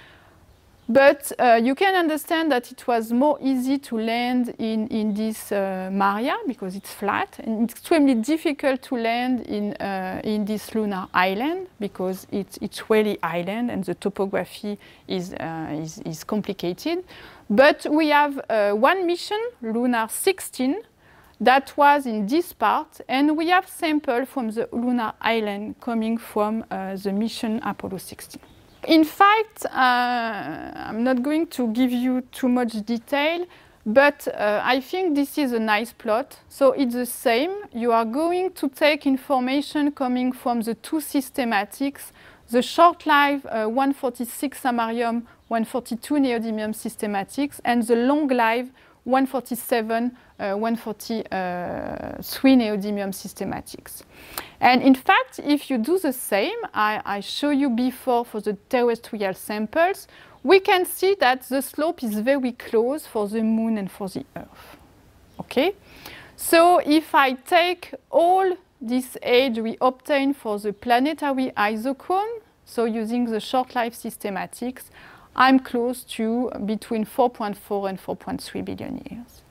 but you can understand that it was more easy to land in this Maria because it's flat, and it's extremely difficult to land in this lunar island because it's really island and the topography is complicated. But we have one mission, Lunar 16, that was in this part, and we have samples from the lunar island coming from the mission Apollo 16. In fact, I'm not going to give you too much detail, but I think this is a nice plot. So it's the same. You are going to take information coming from the two systematics, the short-lived 146 samarium, 142 neodymium systematics, and the long-lived 147, 143 neodymium systematics. And in fact, if you do the same, I show you before for the terrestrial samples, we can see that the slope is very close for the moon and for the Earth. Okay? So if I take all this age we obtain for the planetary isochrone, so using the short life systematics, I'm close to between 4.4 and 4.3 billion years.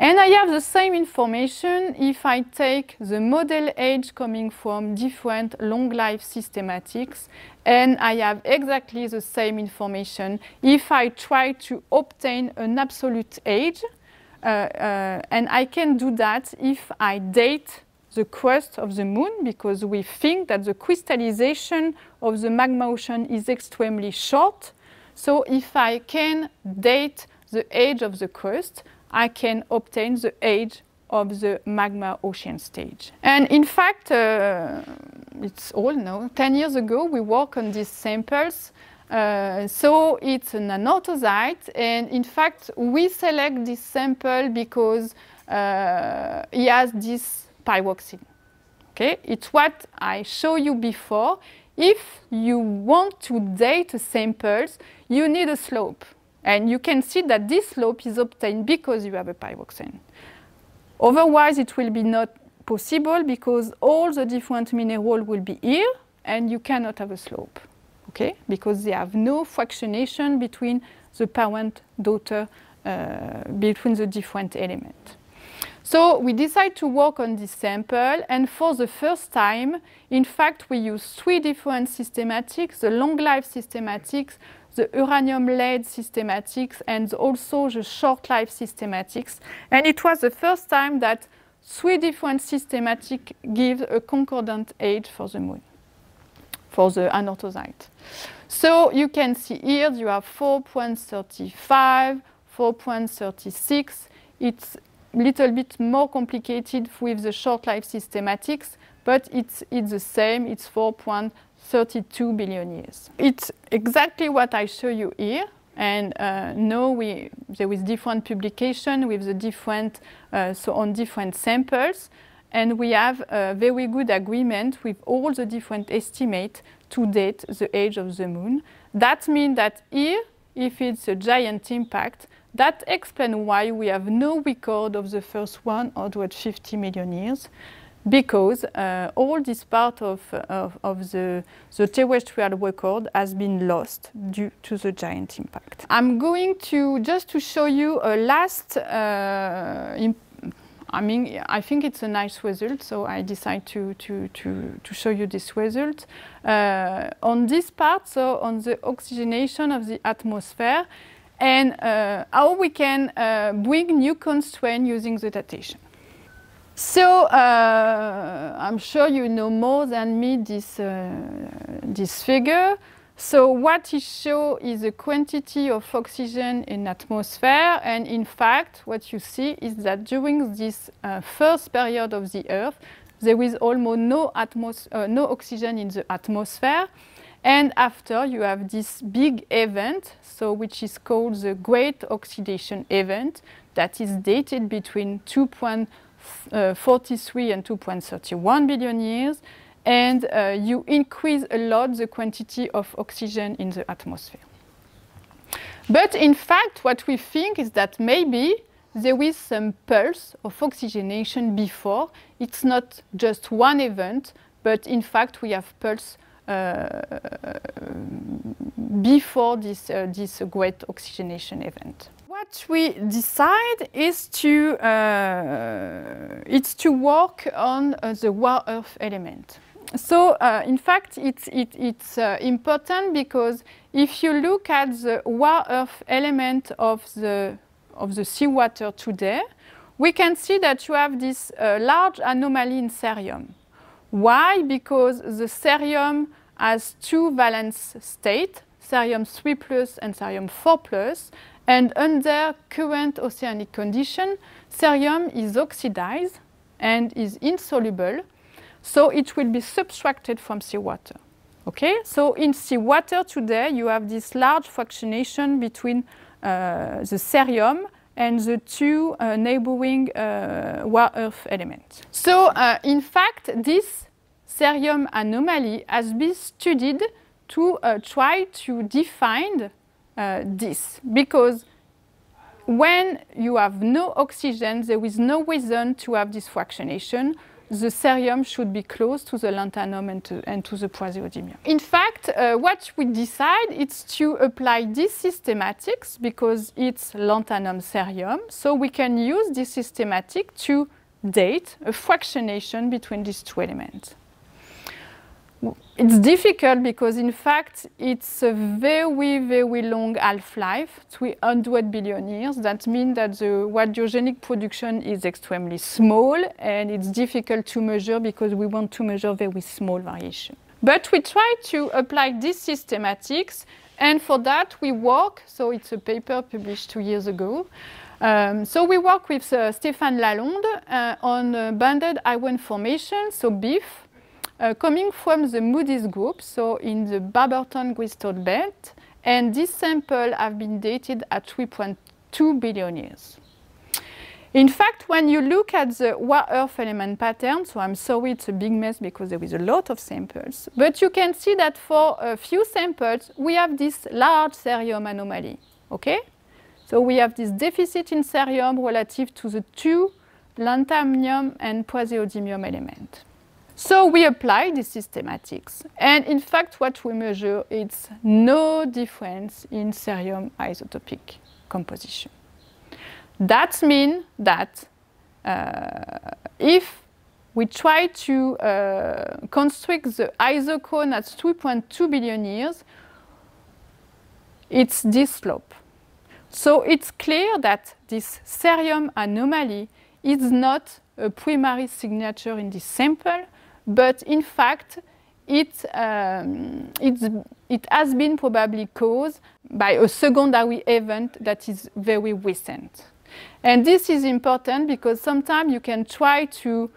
And I have the same information if I take the model age coming from different long life systematics, and I have exactly the same information if I try to obtain an absolute age, and I can do that if I date the crust of the moon, because we think that the crystallization of the magma ocean is extremely short. So if I can date the age of the crust, I can obtain the age of the magma ocean stage. And in fact, it's all now. 10 years ago, we worked on these samples. So it's an anorthosite, and in fact, we select this sample because he has this pyroxene. Okay, it's what I showed you before. If you want to date samples, you need a slope. And you can see that this slope is obtained because you have a pyroxene. Otherwise, it will be not possible because all the different minerals will be here and you cannot have a slope, okay? Because they have no fractionation between the parent-daughter, between the different elements. So we decide to work on this sample, and for the first time, in fact, we use 3 different systematics, the long-life systematics, the uranium-lead systematics, and also the short-life systematics. And it was the first time that 3 different systematics give a concordant age for the moon, for the anorthosite. So you can see here you have 4.35, 4.36. It's a little bit more complicated with the short-life systematics, but it's the same, it's 4.32 billion years. It's exactly what I show you here, and now there is different publication with the different, so on different samples, and we have a very good agreement with all the different estimates to date the age of the moon. That means that here, if it's a giant impact, that explains why we have no record of the first 150 million years, because all this part of the terrestrial record has been lost due to the giant impact. I'm going to just to show you a last, I think it's a nice result, so I decide to show you this result. On this part, so on the oxygenation of the atmosphere, and how we can bring new constraints using the datation. So I'm sure you know more than me this figure. So what it shows is the quantity of oxygen in atmosphere, and in fact what you see is that during this first period of the Earth there is almost no oxygen in the atmosphere, and after you have this big event, so which is called the Great Oxidation Event, that is dated between 2.43 and 2.31 billion years, and you increase a lot the quantity of oxygen in the atmosphere. But in fact, what we think is that maybe there is some pulse of oxygenation before. It's not just one event, but in fact we have pulse before this great oxygenation event. What we decide is to work on the rare earth element. So in fact it's important because if you look at the rare earth element of the seawater today, we can see that you have this large anomaly in cerium. Why? Because the cerium has 2 valence states, cerium 3+ and cerium 4+, and under current oceanic condition, cerium is oxidized and is insoluble, so it will be subtracted from seawater. Okay? So in seawater today, you have this large fractionation between the cerium and the 2 neighboring rare earth elements. So in fact, this cerium anomaly has been studied to try to define this, because when you have no oxygen, there is no reason to have this fractionation. the cerium should be close to the lanthanum and to the praseodymium. In fact, what we decide is to apply these systematics because it's lanthanum cerium, so we can use this systematic to date a fractionation between these two elements. It's difficult because, in fact, it's a very, very long half-life, 300 billion years. That means that the radiogenic production is extremely small, and it's difficult to measure because we want to measure very small variation. But we try to apply these systematics, and for that we work, so it's a paper published 2 years ago. So we work with Stéphane Lalonde on banded iron formation, so BIF, coming from the Moody's group, so in the Barberton-Gristol belt, and this sample have been dated at 3.2 billion years. In fact, when you look at the rare-earth element pattern, so I'm sorry it's a big mess because there is a lot of samples, but you can see that for a few samples, we have this large cerium anomaly, okay? So we have this deficit in cerium relative to the two lanthanum and praseodymium elements. So we apply the systematics, and in fact what we measure is no difference in cerium isotopic composition. That means that if we try to construct the isochrone at 3.2 billion years, it's this slope. So it's clear that this cerium anomaly is not a primary signature in this sample, but in fact, it has been probably caused by a secondary event that is very recent. And this is important because sometimes you can try to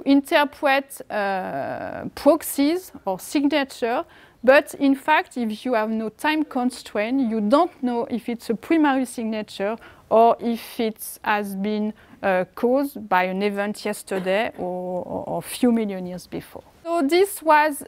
interpret proxies or signature, but in fact, if you have no time constraint, you don't know if it's a primary signature or if it has been caused by an event yesterday or a few million years before. So this was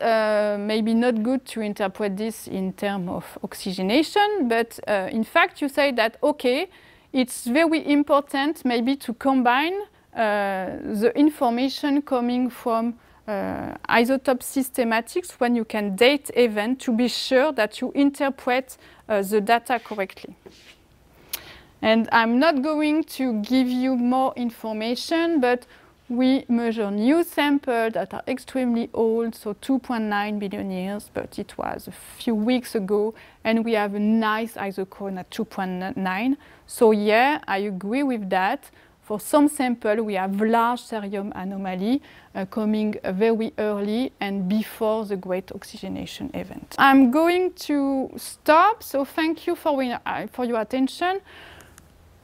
maybe not good to interpret this in terms of oxygenation, but in fact you say that, okay, it's very important maybe to combine the information coming from isotope systematics when you can date event to be sure that you interpret the data correctly. And I'm not going to give you more information, but we measure new samples that are extremely old, so 2.9 billion years, but it was a few weeks ago, and we have a nice isochrone at 2.9. So yeah, I agree with that. For some samples, we have large cerium anomaly coming very early and before the great oxygenation event. I'm going to stop, so thank you for your attention.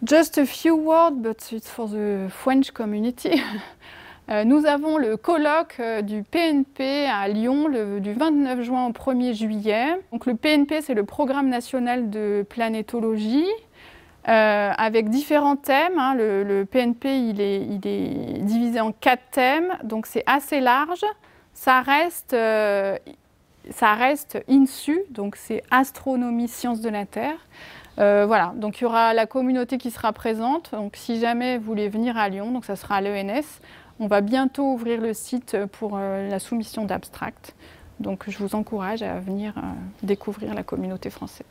Just a few words, but it's for the French community. Nous avons le colloque du PNP à Lyon du 29 juin au 1er juillet. Donc le PNP, c'est le Programme national de planétologie, avec différents thèmes. Hein. Le PNP, il est divisé en 4 thèmes, donc c'est assez large. Ça reste INSU, donc c'est astronomie, sciences de la Terre. Voilà, donc il y aura la communauté qui sera présente. Donc si jamais vous voulez venir à Lyon, donc ça sera à l'ENS. On va bientôt ouvrir le site pour la soumission d'abstract. Donc je vous encourage à venir découvrir la communauté française.